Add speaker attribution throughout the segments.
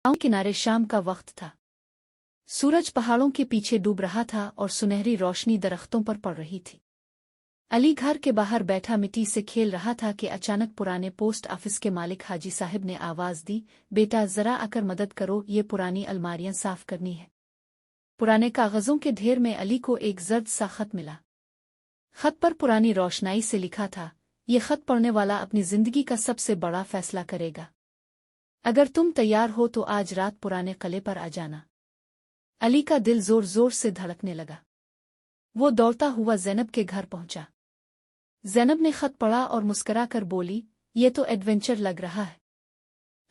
Speaker 1: गांव किनारे शाम का वक्त था। सूरज पहाड़ों के पीछे डूब रहा था और सुनहरी रोशनी दरख्तों पर पड़ रही थी। अली घर के बाहर बैठा मिट्टी से खेल रहा था कि अचानक पुराने पोस्ट ऑफिस के मालिक हाजी साहब ने आवाज दी, बेटा जरा आकर मदद करो, ये पुरानी अलमारियां साफ करनी है। पुराने कागजों के ढेर में अली को एक जर्द सा खत मिला। खत पर पुरानी रोशनाई से लिखा था, ये खत पढ़ने वाला अपनी जिंदगी का सबसे बड़ा फैसला करेगा। अगर तुम तैयार हो तो आज रात पुराने किले पर आ जाना। अली का दिल जोर जोर से धड़कने लगा। वो दौड़ता हुआ ज़ैनब के घर पहुंचा। ज़ैनब ने खत पढ़ा और मुस्करा कर बोली, ये तो एडवेंचर लग रहा है,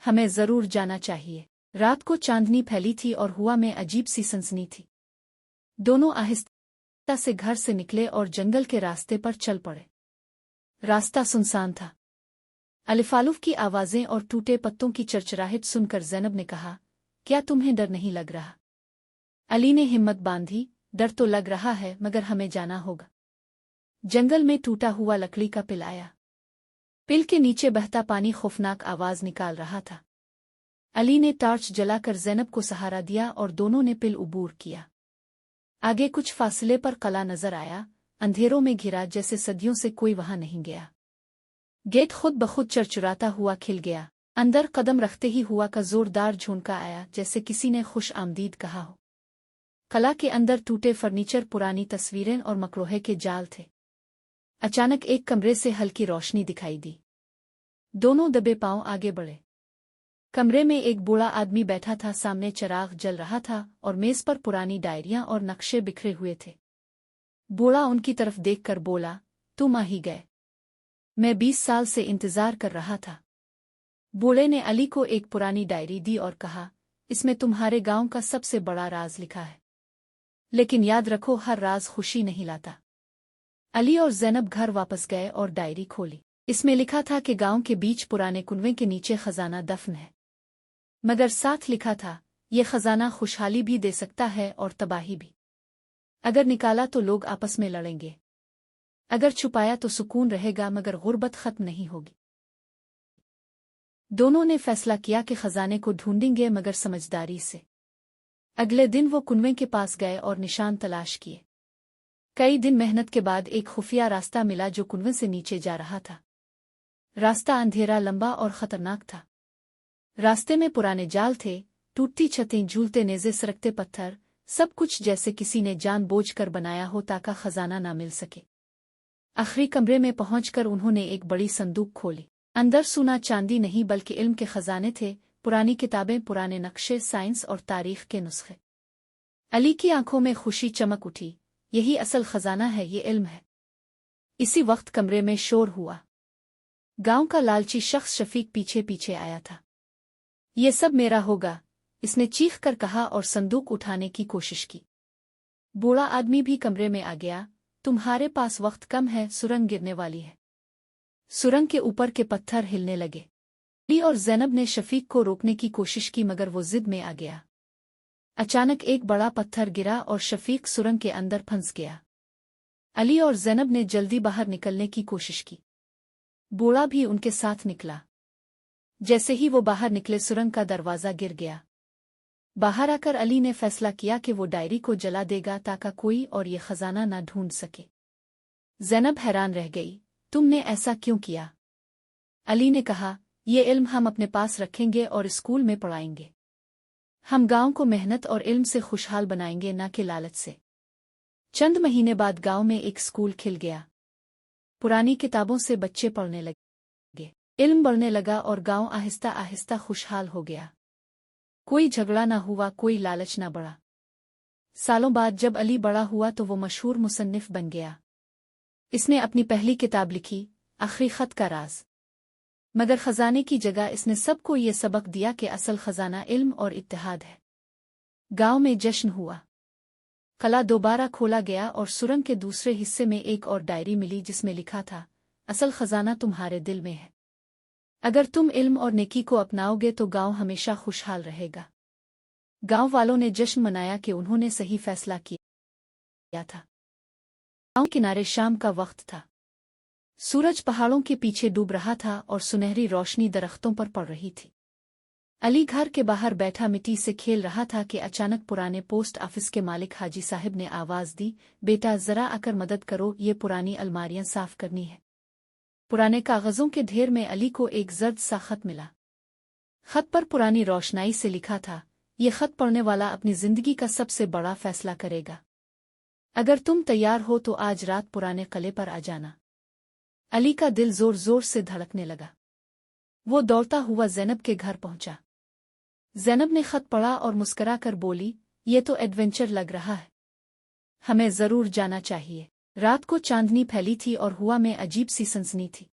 Speaker 1: हमें जरूर जाना चाहिए। रात को चांदनी फैली थी और हवा में अजीब सी सनसनी थी। दोनों आहिस्ता से घर से निकले और जंगल के रास्ते पर चल पड़े। रास्ता सुनसान था। अलिफालूफ की आवाजें और टूटे पत्तों की चरचराहट सुनकर ज़ैनब ने कहा, क्या तुम्हें डर नहीं लग रहा? अली ने हिम्मत बांधी, डर तो लग रहा है मगर हमें जाना होगा। जंगल में टूटा हुआ लकड़ी का पिल आया। पिल के नीचे बहता पानी खौफनाक आवाज निकाल रहा था। अली ने टॉर्च जलाकर ज़ैनब को सहारा दिया और दोनों ने पिल उबूर किया। आगे कुछ फासले पर कला नजर आया, अंधेरों में घिरा जैसे सदियों से कोई वहां नहीं गया। गेट खुद बखुद चरचुराता हुआ खिल गया। अंदर कदम रखते ही हुआ का जोरदार झोंका आया, जैसे किसी ने खुश आमदीद कहा हो। कला के अंदर टूटे फर्नीचर, पुरानी तस्वीरें और मकरोहे के जाल थे। अचानक एक कमरे से हल्की रोशनी दिखाई दी। दोनों दबे पांव आगे बढ़े। कमरे में एक बूढ़ा आदमी बैठा था। सामने चिराग जल रहा था और मेज पर पुरानी डायरियां और नक्शे बिखरे हुए थे। बूढ़ा उनकी तरफ देखकर बोला, तुम आ ही गए, मैं 20 साल से इंतजार कर रहा था। बूढ़े ने अली को एक पुरानी डायरी दी और कहा, इसमें तुम्हारे गांव का सबसे बड़ा राज लिखा है, लेकिन याद रखो हर राज खुशी नहीं लाता। अली और ज़ैनब घर वापस गए और डायरी खोली। इसमें लिखा था कि गांव के बीच पुराने कुनवे के नीचे खजाना दफन है, मगर साथ लिखा था, ये खजाना खुशहाली भी दे सकता है और तबाही भी। अगर निकाला तो लोग आपस में लड़ेंगे, अगर छुपाया तो सुकून रहेगा मगर गुर्बत खत्म नहीं होगी। दोनों ने फैसला किया कि खजाने को ढूंढेंगे मगर समझदारी से। अगले दिन वो कुनवे के पास गए और निशान तलाश किए। कई दिन मेहनत के बाद एक खुफिया रास्ता मिला जो कुनवे से नीचे जा रहा था। रास्ता अंधेरा, लंबा और खतरनाक था। रास्ते में पुराने जाल थे, टूटती छतें, झूलते नेज़े, सरकते पत्थर, सब कुछ जैसे किसी ने जानबूझकर बनाया हो ताकि खजाना ना मिल सके। आखिरी कमरे में पहुंचकर उन्होंने एक बड़ी संदूक खोली। अंदर सोना चांदी नहीं बल्कि इल्म के खजाने थे, पुरानी किताबें, पुराने नक्शे, साइंस और तारीख के नुस्खे। अली की आंखों में खुशी चमक उठी, यही असल खजाना है, ये इल्म है। इसी वक्त कमरे में शोर हुआ। गांव का लालची शख्स शफीक पीछे पीछे आया था। ये सब मेरा होगा, इसने चीख कर कहा और संदूक उठाने की कोशिश की। बूढ़ा आदमी भी कमरे में आ गया। तुम्हारे पास वक्त कम है, सुरंग गिरने वाली है। सुरंग के ऊपर के पत्थर हिलने लगे। अली और ज़ैनब ने शफीक को रोकने की कोशिश की मगर वो जिद में आ गया। अचानक एक बड़ा पत्थर गिरा और शफीक सुरंग के अंदर फंस गया। अली और ज़ैनब ने जल्दी बाहर निकलने की कोशिश की। बूढ़ा भी उनके साथ निकला। जैसे ही वो बाहर निकले सुरंग का दरवाज़ा गिर गया। बाहर आकर अली ने फैसला किया कि वो डायरी को जला देगा ताकि कोई और ये खजाना ना ढूंढ सके। ज़ैनब हैरान रह गई, तुमने ऐसा क्यों किया? अली ने कहा, ये इल्म हम अपने पास रखेंगे और स्कूल में पढ़ाएंगे। हम गांव को मेहनत और इल्म से खुशहाल बनाएंगे, ना कि लालच से। चंद महीने बाद गांव में एक स्कूल खिल गया। पुरानी किताबों से बच्चे पढ़ने लगे, इल्म बढ़ने लगा और गांव आहिस्ता आहिस्ता खुशहाल हो गया। कोई झगड़ा ना हुआ, कोई लालच ना बढ़ा। सालों बाद जब अली बड़ा हुआ तो वो मशहूर मुसन्निफ बन गया। इसने अपनी पहली किताब लिखी, आखिरी खत का राज। मगर खजाने की जगह इसने सबको ये सबक दिया कि असल खजाना इल्म और इत्तेहाद है। गांव में जश्न हुआ। कला दोबारा खोला गया और सुरंग के दूसरे हिस्से में एक और डायरी मिली जिसमें लिखा था, असल खजाना तुम्हारे दिल में है। अगर तुम इल्म और नेकी को अपनाओगे तो गांव हमेशा खुशहाल रहेगा। गांव वालों ने जश्न मनाया कि उन्होंने सही फैसला किया था। गांव किनारे शाम का वक्त था। सूरज पहाड़ों के पीछे डूब रहा था और सुनहरी रोशनी दरख्तों पर पड़ रही थी। अली घर के बाहर बैठा मिट्टी से खेल रहा था कि अचानक पुराने पोस्ट ऑफिस के मालिक हाजी साहब ने आवाज दी, बेटा जरा आकर मदद करो, ये पुरानी अलमारियां साफ करनी है। पुराने कागजों के ढेर में अली को एक जर्द सा खत मिला। खत पर पुरानी रोशनाई से लिखा था, ये खत पढ़ने वाला अपनी जिंदगी का सबसे बड़ा फैसला करेगा। अगर तुम तैयार हो तो आज रात पुराने किले पर आ जाना। अली का दिल जोर जोर से धड़कने लगा। वो दौड़ता हुआ ज़ैनब के घर पहुंचा। ज़ैनब ने खत पढ़ा और मुस्करा कर बोली, ये तो एडवेंचर लग रहा है, हमें जरूर जाना चाहिए। रात को चांदनी फैली थी और हुआ में अजीब सी सनसनी थी।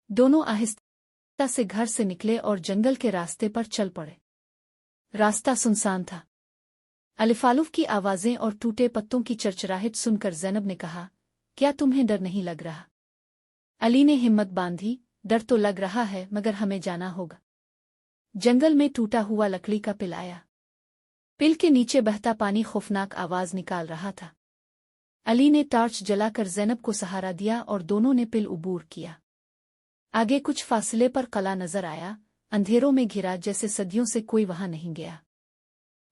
Speaker 1: दोनों आहिस्ता से घर से निकले और जंगल के रास्ते पर चल पड़े। रास्ता सुनसान था। अलिफालूफ की आवाजें और टूटे पत्तों की चरचराहट सुनकर ज़ैनब ने कहा, क्या तुम्हें डर नहीं लग रहा? अली ने हिम्मत बांधी, डर तो लग रहा है मगर हमें जाना होगा। जंगल में टूटा हुआ लकड़ी का पिल आया। पिल के नीचे बहता पानी खौफनाक आवाज निकाल रहा था। अली ने टार्च जलाकर ज़ैनब को सहारा दिया और दोनों ने पिल उबूर किया। आगे कुछ फासले पर किला नजर आया, अंधेरों में घिरा जैसे सदियों से कोई वहां नहीं गया।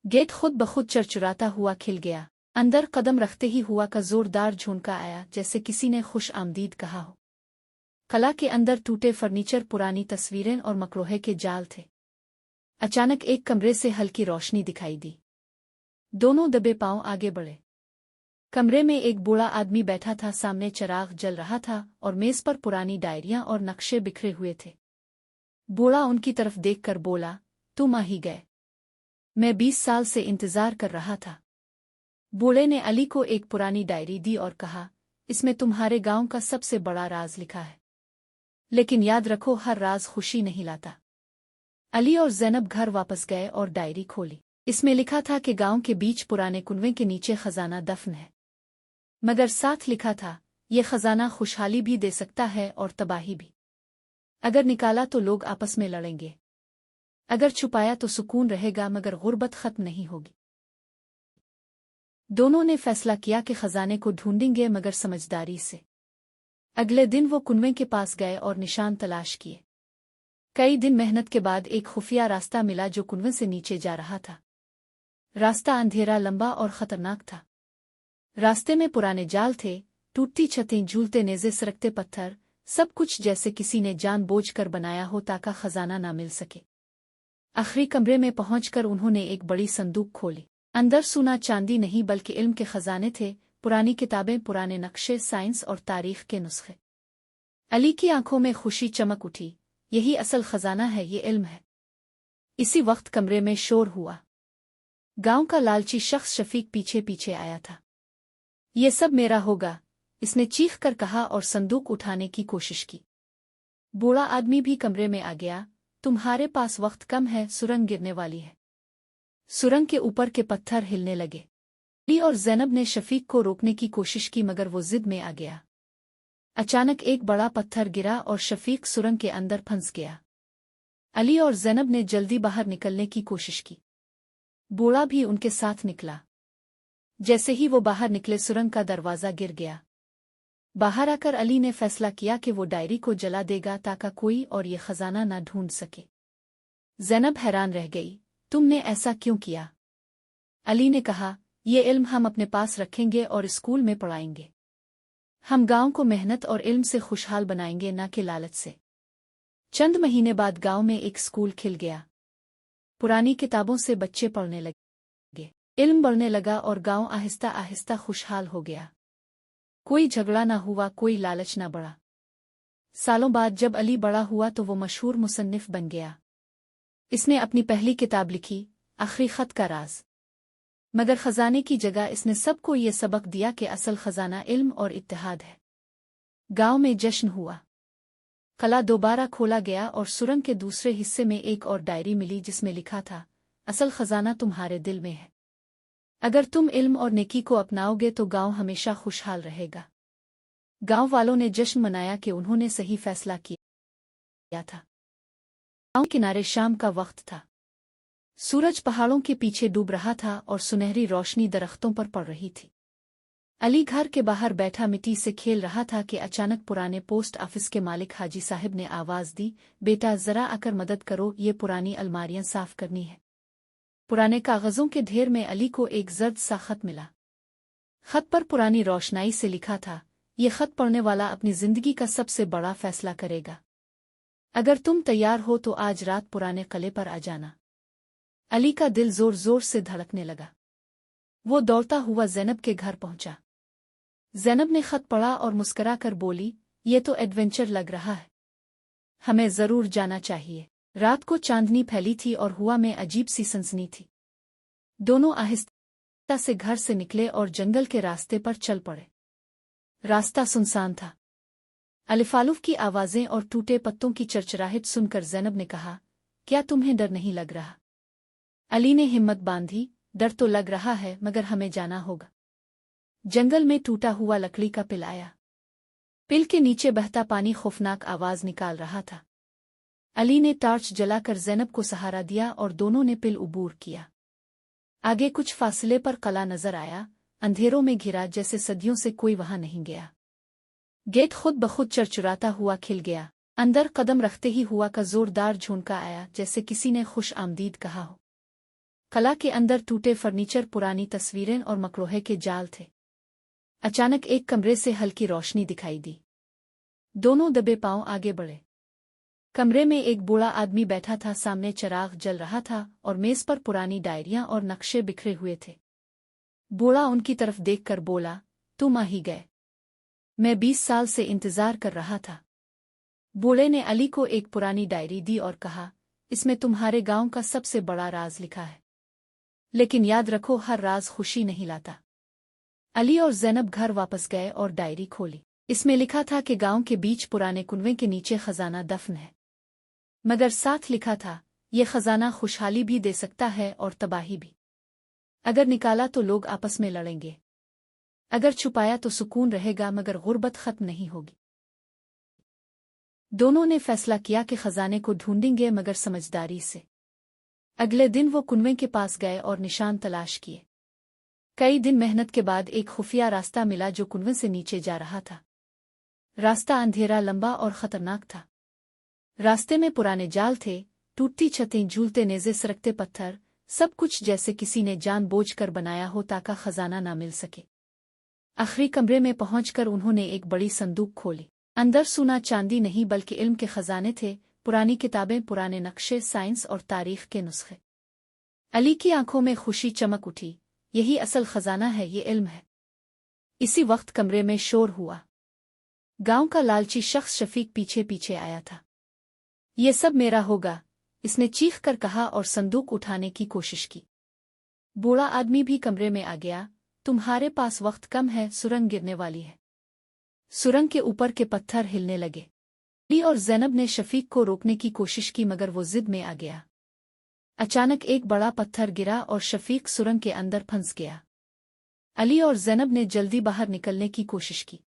Speaker 1: गेट खुद बखुद चरचुराता हुआ खिल गया। अंदर कदम रखते ही हुआ का जोरदार झोंका आया, जैसे किसी ने खुश आमदीद कहा हो। किला के अंदर टूटे फर्नीचर, पुरानी तस्वीरें और मकरोहे के जाल थे। अचानक एक कमरे से हल्की रोशनी दिखाई दी। दोनों दबे पांव आगे बढ़े। कमरे में एक बूढ़ा आदमी बैठा था। सामने चिराग जल रहा था और मेज पर पुरानी डायरियां और नक्शे बिखरे हुए थे। बूढ़ा उनकी तरफ देखकर बोला, तुम आ ही गए, मैं 20 साल से इंतजार कर रहा था। बूढ़े ने अली को एक पुरानी डायरी दी और कहा, इसमें तुम्हारे गांव का सबसे बड़ा राज लिखा है, लेकिन याद रखो हर राज खुशी नहीं लाता। अली और ज़ैनब घर वापस गए और डायरी खोली। इसमें लिखा था कि गांव के बीच पुराने कुनवे के नीचे खजाना दफन है, मगर साथ लिखा था, ये खजाना खुशहाली भी दे सकता है और तबाही भी। अगर निकाला तो लोग आपस में लड़ेंगे, अगर छुपाया तो सुकून रहेगा मगर गुर्बत खत्म नहीं होगी। दोनों ने फैसला किया कि खजाने को ढूंढेंगे मगर समझदारी से। अगले दिन वो कुनवे के पास गए और निशान तलाश किए। कई दिन मेहनत के बाद एक खुफिया रास्ता मिला जो कुनवे से नीचे जा रहा था। रास्ता अंधेरा, लंबा और खतरनाक था। रास्ते में पुराने जाल थे, टूटती छतें, झूलते नेज़े, सरकते पत्थर, सब कुछ जैसे किसी ने जानबूझकर बनाया हो ताकि खजाना ना मिल सके। आखिरी कमरे में पहुंचकर उन्होंने एक बड़ी संदूक खोली। अंदर सोना चांदी नहीं बल्कि इल्म के खजाने थे, पुरानी किताबें, पुराने नक्शे, साइंस और तारीख के नुस्खे। अली की आंखों में खुशी चमक उठी, यही असल खजाना है, ये इल्म है। इसी वक्त कमरे में शोर हुआ। गांव का लालची शख्स शफीक पीछे पीछे आया था। ये सब मेरा होगा, इसने चीख कर कहा और संदूक उठाने की कोशिश की। बूढ़ा आदमी भी कमरे में आ गया। तुम्हारे पास वक्त कम है, सुरंग गिरने वाली है। सुरंग के ऊपर के पत्थर हिलने लगे। अली और ज़ैनब ने शफीक को रोकने की कोशिश की मगर वो जिद में आ गया। अचानक एक बड़ा पत्थर गिरा और शफीक सुरंग के अंदर फंस गया। अली और ज़ैनब ने जल्दी बाहर निकलने की कोशिश की। बूढ़ा भी उनके साथ निकला। जैसे ही वो बाहर निकले सुरंग का दरवाज़ा गिर गया। बाहर आकर अली ने फैसला किया कि वो डायरी को जला देगा ताकि कोई और ये खजाना ना ढूंढ सके। ज़ैनब हैरान रह गई, तुमने ऐसा क्यों किया? अली ने कहा, ये इल्म हम अपने पास रखेंगे और स्कूल में पढ़ाएंगे। हम गांव को मेहनत और इल्म से खुशहाल बनाएंगे, ना कि लालच से। चंद महीने बाद गांव में एक स्कूल खिल गया। पुरानी किताबों से बच्चे पढ़ने लगे, इल्म बढ़ने लगा और गांव आहिस्ता आहिस्ता खुशहाल हो गया। कोई झगड़ा ना हुआ, कोई लालच ना बढ़ा। सालों बाद जब अली बड़ा हुआ तो वो मशहूर मुसन्निफ बन गया। इसने अपनी पहली किताब लिखी, आखिरी खत का राज। मगर खजाने की जगह इसने सबको ये सबक दिया कि असल खजाना इल्म और इत्तेहाद है। गांव में जश्न हुआ। किला दोबारा खोला गया और सुरंग के दूसरे हिस्से में एक और डायरी मिली जिसमें लिखा था, असल खजाना तुम्हारे दिल में है। अगर तुम इल्म और नेकी को अपनाओगे तो गांव हमेशा खुशहाल रहेगा। गांव वालों ने जश्न मनाया कि उन्होंने सही फैसला किया था। गांव किनारे शाम का वक्त था। सूरज पहाड़ों के पीछे डूब रहा था और सुनहरी रोशनी दरख्तों पर पड़ रही थी। अली घर के बाहर बैठा मिट्टी से खेल रहा था कि अचानक पुराने पोस्ट ऑफिस के मालिक हाजी साहब ने आवाज दी, बेटा जरा आकर मदद करो, ये पुरानी अलमारियां साफ करनी है। पुराने कागजों के ढेर में अली को एक जर्द सा खत मिला। खत पर पुरानी रोशनाई से लिखा था, ये खत पढ़ने वाला अपनी जिंदगी का सबसे बड़ा फैसला करेगा। अगर तुम तैयार हो तो आज रात पुराने किले पर आ जाना। अली का दिल जोर जोर से धड़कने लगा। वो दौड़ता हुआ ज़ैनब के घर पहुंचा। ज़ैनब ने खत पढ़ा और मुस्कुराकर बोली, ये तो एडवेंचर लग रहा है, हमें जरूर जाना चाहिए। रात को चांदनी फैली थी और हुआ में अजीब सी सनसनी थी। दोनों आहिस्ता से घर से निकले और जंगल के रास्ते पर चल पड़े। रास्ता सुनसान था। अलिफालूफ की आवाजें और टूटे पत्तों की चरचराहट सुनकर ज़ैनब ने कहा, क्या तुम्हें डर नहीं लग रहा? अली ने हिम्मत बांधी, डर तो लग रहा है मगर हमें जाना होगा। जंगल में टूटा हुआ लकड़ी का पिल आया। पिल के नीचे बहता पानी खौफनाक आवाज निकाल रहा था। अली ने टार्च जलाकर ज़ैनब को सहारा दिया और दोनों ने पिल उबूर किया। आगे कुछ फासले पर कला नजर आया, अंधेरों में घिरा जैसे सदियों से कोई वहां नहीं गया। गेट खुद बखुद चरचुराता हुआ खिल गया। अंदर कदम रखते ही हुआ का जोरदार झोंका आया, जैसे किसी ने खुश आमदीद कहा हो। कला के अंदर टूटे फर्नीचर, पुरानी तस्वीरें और मकरोहे के जाल थे। अचानक एक कमरे से हल्की रोशनी दिखाई दी। दोनों दबे पांव आगे बढ़े। कमरे में एक बूढ़ा आदमी बैठा था, सामने चिराग जल रहा था और मेज पर पुरानी डायरियां और नक्शे बिखरे हुए थे। बूढ़ा उनकी तरफ देखकर बोला, तुम आ ही गए, मैं 20 साल से इंतजार कर रहा था। बूढ़े ने अली को एक पुरानी डायरी दी और कहा, इसमें तुम्हारे गांव का सबसे बड़ा राज लिखा है, लेकिन याद रखो हर राज खुशी नहीं लाता। अली और ज़ैनब घर वापस गए और डायरी खोली। इसमें लिखा था कि गांव के बीच पुराने कुनवे के नीचे खजाना दफन है, मगर साथ लिखा था, ये खजाना खुशहाली भी दे सकता है और तबाही भी। अगर निकाला तो लोग आपस में लड़ेंगे, अगर छुपाया तो सुकून रहेगा मगर गुर्बत खत्म नहीं होगी। दोनों ने फैसला किया कि खजाने को ढूंढेंगे मगर समझदारी से। अगले दिन वो कुनवे के पास गए और निशान तलाश किए। कई दिन मेहनत के बाद एक खुफिया रास्ता मिला जो कुनवे से नीचे जा रहा था। रास्ता अंधेरा, लंबा और खतरनाक था। रास्ते में पुराने जाल थे, टूटती छतें, झूलते नेज़े, सरकते पत्थर, सब कुछ जैसे किसी ने जानबूझकर बनाया हो ताकि खजाना ना मिल सके। आखिरी कमरे में पहुंचकर उन्होंने एक बड़ी संदूक खोली। अंदर सोना चांदी नहीं बल्कि इल्म के खजाने थे, पुरानी किताबें, पुराने नक्शे, साइंस और तारीख के नुस्खे। अली की आंखों में खुशी चमक उठी, यही असल खजाना है, ये इल्म है। इसी वक्त कमरे में शोर हुआ। गांव का लालची शख्स शफीक पीछे पीछे आया था। ये सब मेरा होगा, इसने चीख कर कहा और संदूक उठाने की कोशिश की। बूढ़ा आदमी भी कमरे में आ गया, तुम्हारे पास वक्त कम है, सुरंग गिरने वाली है। सुरंग के ऊपर के पत्थर हिलने लगे। अली और ज़ैनब ने शफीक को रोकने की कोशिश की मगर वो जिद में आ गया। अचानक एक बड़ा पत्थर गिरा और शफीक सुरंग के अंदर फंस गया। अली और ज़ैनब ने जल्दी बाहर निकलने की कोशिश की।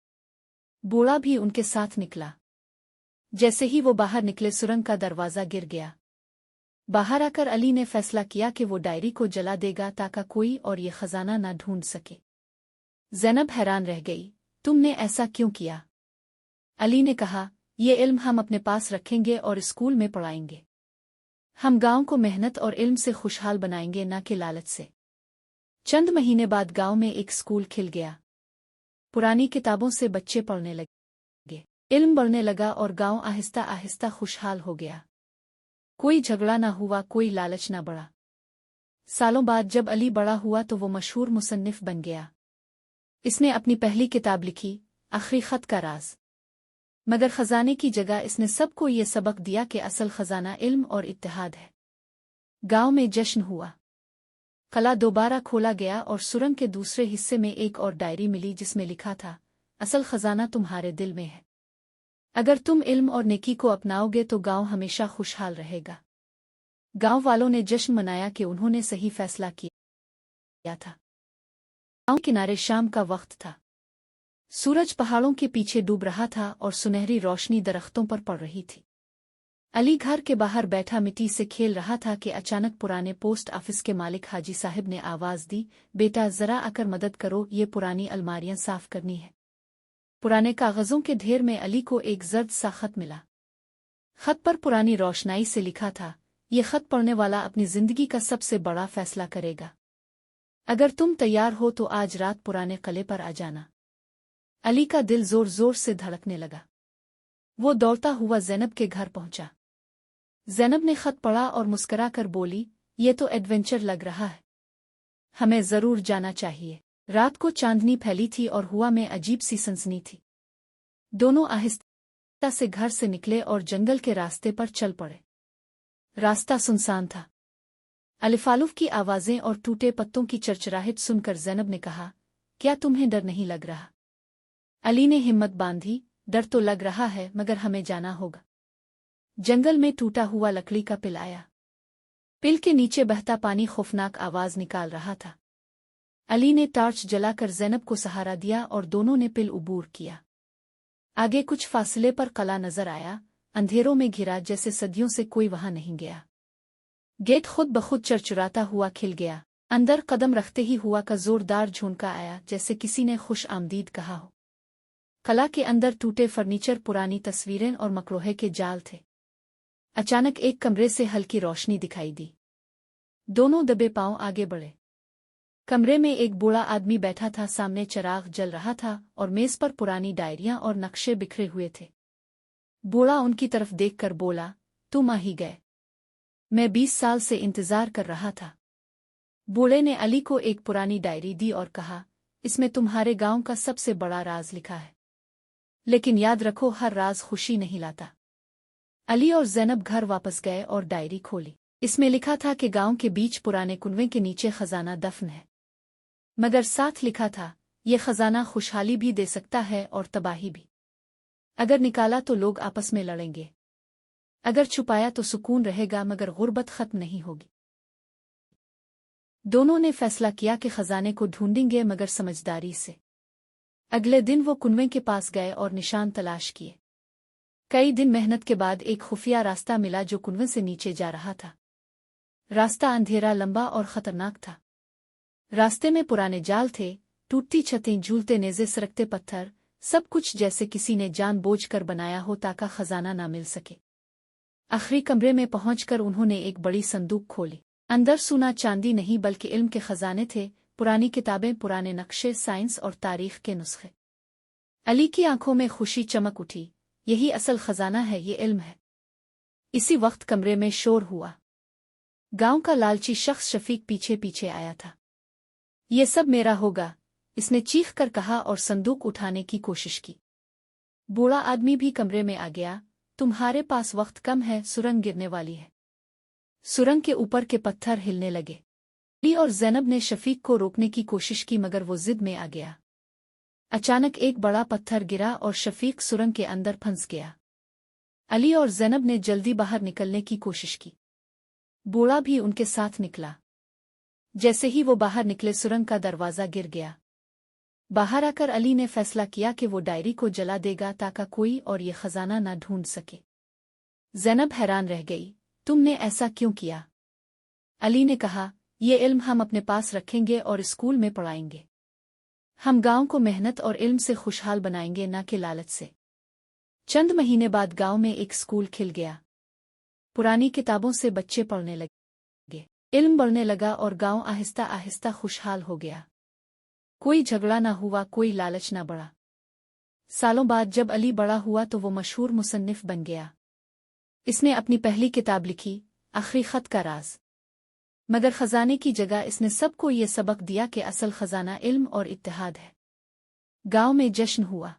Speaker 1: बूढ़ा भी उनके साथ निकला। जैसे ही वो बाहर निकले सुरंग का दरवाज़ा गिर गया। बाहर आकर अली ने फैसला किया कि वो डायरी को जला देगा ताकि कोई और ये खजाना ना ढूंढ सके। ज़ैनब हैरान रह गई, तुमने ऐसा क्यों किया? अली ने कहा, ये इल्म हम अपने पास रखेंगे और स्कूल में पढ़ाएंगे। हम गांव को मेहनत और इल्म से खुशहाल बनाएंगे, ना कि लालच से। चंद महीने बाद गांव में एक स्कूल खिल गया। पुरानी किताबों से बच्चे पढ़ने लगे, इल्म बढ़ने लगा और गांव आहिस्ता आहिस्ता खुशहाल हो गया। कोई झगड़ा ना हुआ, कोई लालच ना बढ़ा। सालों बाद जब अली बड़ा हुआ तो वो मशहूर मुसन्निफ बन गया। इसने अपनी पहली किताब लिखी, आखिरी खत का राज। मगर खजाने की जगह इसने सबको ये सबक दिया कि असल खजाना इल्म और इत्तेहाद है। गांव में जश्न हुआ। कला दोबारा खोला गया और सुरंग के दूसरे हिस्से में एक और डायरी मिली जिसमें लिखा था, असल खजाना तुम्हारे दिल में है। अगर तुम इल्म और नेकी को अपनाओगे तो गांव हमेशा खुशहाल रहेगा। गांव वालों ने जश्न मनाया कि उन्होंने सही फैसला किया था। गांव किनारे शाम का वक्त था। सूरज पहाड़ों के पीछे डूब रहा था और सुनहरी रोशनी दरख्तों पर पड़ रही थी। अली घर के बाहर बैठा मिट्टी से खेल रहा था कि अचानक पुराने पोस्ट ऑफिस के मालिक हाजी साहब ने आवाज दी, बेटा जरा आकर मदद करो, ये पुरानी अलमारियां साफ करनी है। पुराने कागजों के ढेर में अली को एक जर्द सा खत मिला। खत पर पुरानी रोशनाई से लिखा था, ये खत पढ़ने वाला अपनी जिंदगी का सबसे बड़ा फैसला करेगा। अगर तुम तैयार हो तो आज रात पुराने किले पर आ जाना। अली का दिल जोर जोर से धड़कने लगा। वो दौड़ता हुआ ज़ैनब के घर पहुंचा। ज़ैनब ने खत पढ़ा और मुस्कुरा कर बोली, ये तो एडवेंचर लग रहा है, हमें जरूर जाना चाहिए। रात को चांदनी फैली थी और हुआ में अजीब सी सनसनी थी। दोनों आहिस्ता से घर से निकले और जंगल के रास्ते पर चल पड़े। रास्ता सुनसान था। अलिफालूफ की आवाजें और टूटे पत्तों की चरचराहट सुनकर ज़ैनब ने कहा, क्या तुम्हें डर नहीं लग रहा? अली ने हिम्मत बांधी, डर तो लग रहा है मगर हमें जाना होगा। जंगल में टूटा हुआ लकड़ी का पिल आया। पिल के नीचे बहता पानी खौफनाक आवाज निकाल रहा था। अली ने टॉर्च जलाकर ज़ैनब को सहारा दिया और दोनों ने पिल उबूर किया। आगे कुछ फासले पर कला नजर आया, अंधेरों में घिरा जैसे सदियों से कोई वहां नहीं गया। गेट खुद बखुद चरचुराता हुआ खिल गया। अंदर कदम रखते ही हुआ का जोरदार झोंका आया, जैसे किसी ने खुश आमदीद कहा हो। कला के अंदर टूटे फर्नीचर, पुरानी तस्वीरें और मकरोहे के जाल थे। अचानक एक कमरे से हल्की रोशनी दिखाई दी। दोनों दबे पांव आगे बढ़े। कमरे में एक बूढ़ा आदमी बैठा था, सामने चिराग जल रहा था और मेज पर पुरानी डायरियां और नक्शे बिखरे हुए थे। बूढ़ा उनकी तरफ देखकर बोला, तुम आ ही गए, मैं 20 साल से इंतजार कर रहा था। बूढ़े ने अली को एक पुरानी डायरी दी और कहा, इसमें तुम्हारे गांव का सबसे बड़ा राज लिखा है, लेकिन याद रखो हर राज खुशी नहीं लाता। अली और ज़ैनब घर वापस गए और डायरी खोली। इसमें लिखा था कि गांव के बीच पुराने कुनवे के नीचे खजाना दफन है, मगर साथ लिखा था, ये खजाना खुशहाली भी दे सकता है और तबाही भी। अगर निकाला तो लोग आपस में लड़ेंगे, अगर छुपाया तो सुकून रहेगा मगर गुर्बत खत्म नहीं होगी। दोनों ने फैसला किया कि खजाने को ढूंढेंगे मगर समझदारी से। अगले दिन वो कुनवे के पास गए और निशान तलाश किए। कई दिन मेहनत के बाद एक खुफिया रास्ता मिला जो कुनवे से नीचे जा रहा था। रास्ता अंधेरा, लंबा और खतरनाक था। रास्ते में पुराने जाल थे, टूटती छतें, झूलते नेज़े, सरकते पत्थर, सब कुछ जैसे किसी ने जानबूझकर बनाया हो ताकि खजाना ना मिल सके। आखिरी कमरे में पहुंचकर उन्होंने एक बड़ी संदूक खोली। अंदर सोना चांदी नहीं बल्कि इल्म के खजाने थे, पुरानी किताबें, पुराने नक्शे, साइंस और तारीख के नुस्खे। अली की आंखों में खुशी चमक उठी, यही असल खजाना है, ये इल्म है। इसी वक्त कमरे में शोर हुआ। गांव का लालची शख्स शफीक पीछे पीछे आया था। ये सब मेरा होगा, इसने चीख कर कहा और संदूक उठाने की कोशिश की। बूढ़ा आदमी भी कमरे में आ गया, तुम्हारे पास वक्त कम है, सुरंग गिरने वाली है। सुरंग के ऊपर के पत्थर हिलने लगे। अली और ज़ैनब ने शफीक को रोकने की कोशिश की मगर वो जिद में आ गया। अचानक एक बड़ा पत्थर गिरा और शफीक सुरंग के अंदर फंस गया। अली और ज़ैनब ने जल्दी बाहर निकलने की कोशिश की। बूढ़ा भी उनके साथ निकला। जैसे ही वो बाहर निकले सुरंग का दरवाज़ा गिर गया। बाहर आकर अली ने फैसला किया कि वो डायरी को जला देगा ताकि कोई और ये खजाना ना ढूंढ सके। ज़ैनब हैरान रह गई, तुमने ऐसा क्यों किया? अली ने कहा, ये इल्म हम अपने पास रखेंगे और स्कूल में पढ़ाएंगे। हम गांव को मेहनत और इल्म से खुशहाल बनाएंगे, ना कि लालच से। चंद महीने बाद गांव में एक स्कूल खिल गया। पुरानी किताबों से बच्चे पढ़ने लगे, इल्म बढ़ने लगा और गांव आहिस्ता आहिस्ता खुशहाल हो गया। कोई झगड़ा ना हुआ, कोई लालच ना बढ़ा। सालों बाद जब अली बड़ा हुआ तो वो मशहूर मुसन्निफ बन गया। इसने अपनी पहली किताब लिखी, आखिरी खत का राज। मगर खजाने की जगह इसने सबको ये सबक दिया कि असल खजाना इल्म और इत्तेहाद है। गांव में जश्न हुआ।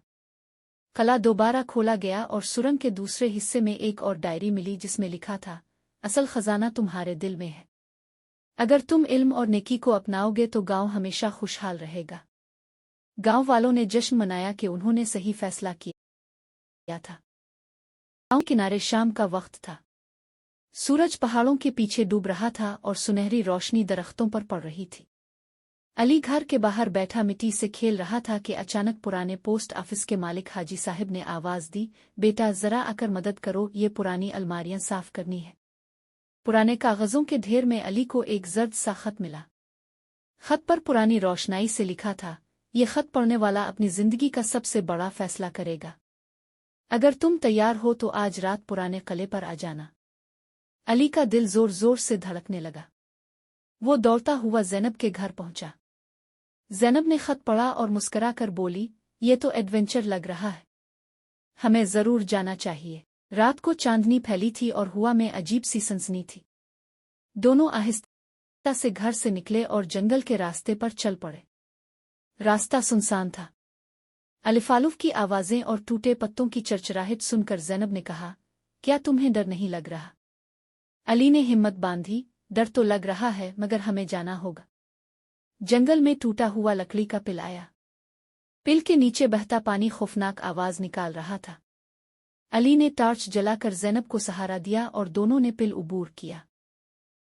Speaker 1: कला दोबारा खोला गया और सुरंग के दूसरे हिस्से में एक और डायरी मिली जिसमें लिखा था, असल खजाना तुम्हारे दिल में है। अगर तुम इल्म और नेकी को अपनाओगे तो गांव हमेशा खुशहाल रहेगा। गांव वालों ने जश्न मनाया कि उन्होंने सही फैसला किया था। गांव किनारे शाम का वक्त था। सूरज पहाड़ों के पीछे डूब रहा था और सुनहरी रोशनी दरख्तों पर पड़ रही थी। अली घर के बाहर बैठा मिट्टी से खेल रहा था कि अचानक पुराने पोस्ट ऑफिस के मालिक हाजी साहब ने आवाज दी, बेटा जरा आकर मदद करो, ये पुरानी अलमारियां साफ करनी है। पुराने कागजों के ढेर में अली को एक जर्द सा खत मिला। खत पर पुरानी रोशनाई से लिखा था, ये खत पढ़ने वाला अपनी जिंदगी का सबसे बड़ा फैसला करेगा। अगर तुम तैयार हो तो आज रात पुराने किले पर आ जाना। अली का दिल जोर जोर से धड़कने लगा। वो दौड़ता हुआ ज़ैनब के घर पहुंचा। ज़ैनब ने खत पढ़ा और मुस्कुरा कर बोली, ये तो एडवेंचर लग रहा है, हमें जरूर जाना चाहिए। रात को चांदनी फैली थी और हुआ में अजीब सी सनसनी थी। दोनों आहिस्ता से घर से निकले और जंगल के रास्ते पर चल पड़े। रास्ता सुनसान था। अलिफालूफ की आवाजें और टूटे पत्तों की चरचराहट सुनकर ज़ैनब ने कहा, क्या तुम्हें डर नहीं लग रहा? अली ने हिम्मत बांधी, डर तो लग रहा है मगर हमें जाना होगा। जंगल में टूटा हुआ लकड़ी का पिल आया। पिल के नीचे बहता पानी खौफनाक आवाज निकाल रहा था। अली ने टॉर्च जलाकर ज़ैनब को सहारा दिया और दोनों ने पिल उबूर किया।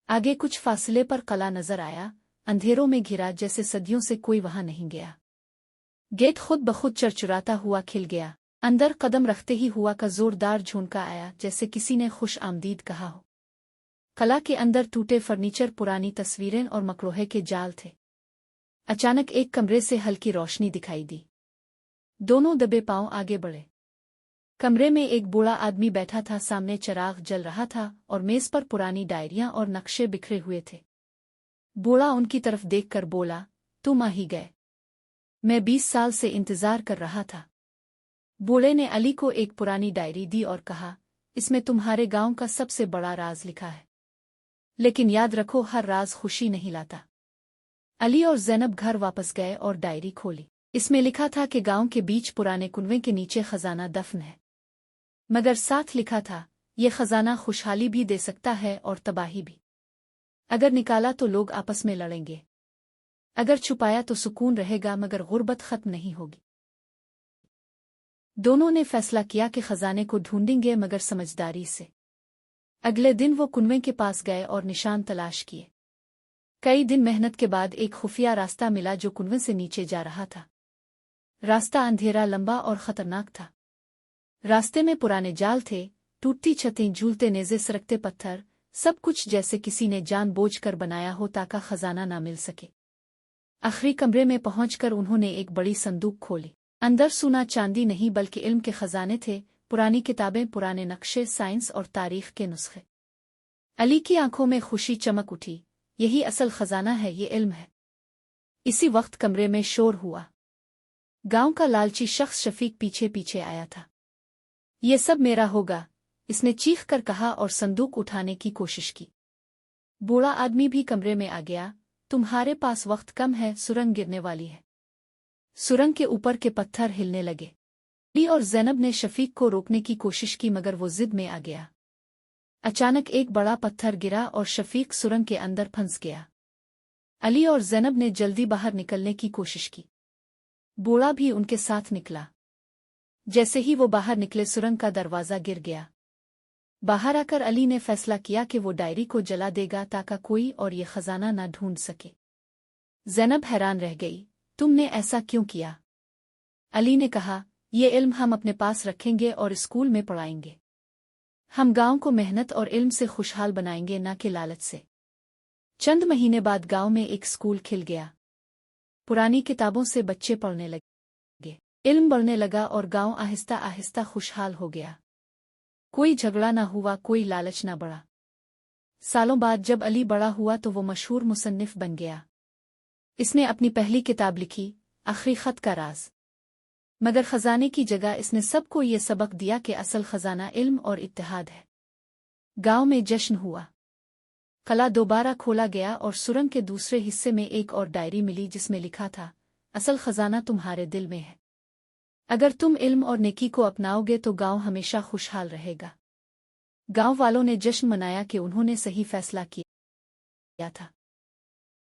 Speaker 1: आगे कुछ फासले पर कला नजर आया, अंधेरों में घिरा जैसे सदियों से कोई वहां नहीं गया। गेट खुद बखुद चरचुराता हुआ खिल गया। अंदर कदम रखते ही हुआ का जोरदार झोंका आया, जैसे किसी ने खुश आमदीद कहा हो। कला के अंदर टूटे फर्नीचर, पुरानी तस्वीरें और मकरोहे के जाल थे। अचानक एक कमरे से हल्की रोशनी दिखाई दी। दोनों दबे पांव आगे बढ़े। कमरे में एक बूढ़ा आदमी बैठा था। सामने चिराग जल रहा था और मेज पर पुरानी डायरियां और नक्शे बिखरे हुए थे। बूढ़ा उनकी तरफ देखकर बोला, तुम आ ही गए, मैं 20 साल से इंतजार कर रहा था। बूढ़े ने अली को एक पुरानी डायरी दी और कहा, इसमें तुम्हारे गांव का सबसे बड़ा राज लिखा है, लेकिन याद रखो हर राज खुशी नहीं लाता। अली और ज़ैनब घर वापस गए और डायरी खोली। इसमें लिखा था कि गांव के बीच पुराने कुनवे के नीचे खजाना दफन है, मगर साथ लिखा था, ये खजाना खुशहाली भी दे सकता है और तबाही भी। अगर निकाला तो लोग आपस में लड़ेंगे, अगर छुपाया तो सुकून रहेगा मगर गुर्बत खत्म नहीं होगी। दोनों ने फैसला किया कि खजाने को ढूंढेंगे मगर समझदारी से। अगले दिन वो कुनवे के पास गए और निशान तलाश किए। कई दिन मेहनत के बाद एक खुफिया रास्ता मिला जो कुनवे से नीचे जा रहा था। रास्ता अंधेरा, लंबा और खतरनाक था। रास्ते में पुराने जाल थे, टूटती छतें, झूलते नेज़े, सरकते पत्थर, सब कुछ जैसे किसी ने जानबूझकर बनाया हो ताकि खजाना ना मिल सके। आखिरी कमरे में पहुंचकर उन्होंने एक बड़ी संदूक खोली। अंदर सोना चांदी नहीं बल्कि इल्म के खजाने थे, पुरानी किताबें, पुराने नक्शे, साइंस और तारीख के नुस्खे। अली की आंखों में खुशी चमक उठी, यही असल खजाना है, ये इल्म है। इसी वक्त कमरे में शोर हुआ। गांव का लालची शख्स शफीक पीछे पीछे आया था। ये सब मेरा होगा, इसने चीख कर कहा और संदूक उठाने की कोशिश की। बूढ़ा आदमी भी कमरे में आ गया। तुम्हारे पास वक्त कम है, सुरंग गिरने वाली है। सुरंग के ऊपर के पत्थर हिलने लगे। अली और ज़ैनब ने शफीक को रोकने की कोशिश की मगर वो जिद में आ गया। अचानक एक बड़ा पत्थर गिरा और शफीक सुरंग के अंदर फंस गया। अली और ज़ैनब ने जल्दी बाहर निकलने की कोशिश की। बूढ़ा भी उनके साथ निकला। जैसे ही वो बाहर निकले सुरंग का दरवाज़ा गिर गया। बाहर आकर अली ने फैसला किया कि वो डायरी को जला देगा ताकि कोई और ये खजाना ना ढूंढ सके। ज़ैनब हैरान रह गई, तुमने ऐसा क्यों किया? अली ने कहा, ये इल्म हम अपने पास रखेंगे और स्कूल में पढ़ाएंगे। हम गांव को मेहनत और इल्म से खुशहाल बनाएंगे, ना कि लालच से। चंद महीने बाद गांव में एक स्कूल खिल गया। पुरानी किताबों से बच्चे पढ़ने लगे, इल्म बढ़ने लगा और गांव आहिस्ता आहिस्ता खुशहाल हो गया। कोई झगड़ा ना हुआ, कोई लालच ना बढ़ा। सालों बाद जब अली बड़ा हुआ तो वो मशहूर मुसन्निफ बन गया। इसने अपनी पहली किताब लिखी, आखिरी खत का राज। मगर खजाने की जगह इसने सबको ये सबक दिया कि असल खजाना इल्म और इत्तेहाद है। गांव में जश्न हुआ। कला दोबारा खोला गया और सुरंग के दूसरे हिस्से में एक और डायरी मिली जिसमें लिखा था, असल खजाना तुम्हारे दिल में है। अगर तुम इल्म और नेकी को अपनाओगे तो गांव हमेशा खुशहाल रहेगा। गांव वालों ने जश्न मनाया कि उन्होंने सही फैसला किया था।